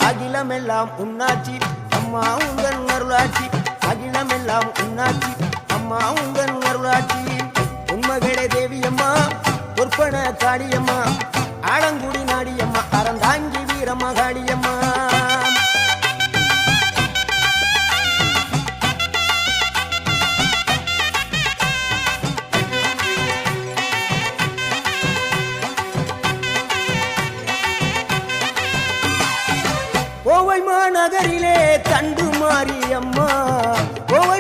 அகிலமெல்லாம் உன்னாட்சி அம்மா உங்கள் அருளாட்சி அகிலமெல்லாம் உன்னாட்சி அம்மா உங்கள் அருளாட்சி உண்மகளே தேவியம்மா பொற்பன காளியம்மா ஆலங்குடி நாடியம்மா அறந்தாங்கி வீரம்மா காளியம்மா கோவை மாநகரிலே தண்டு மாரியம்மா கோவை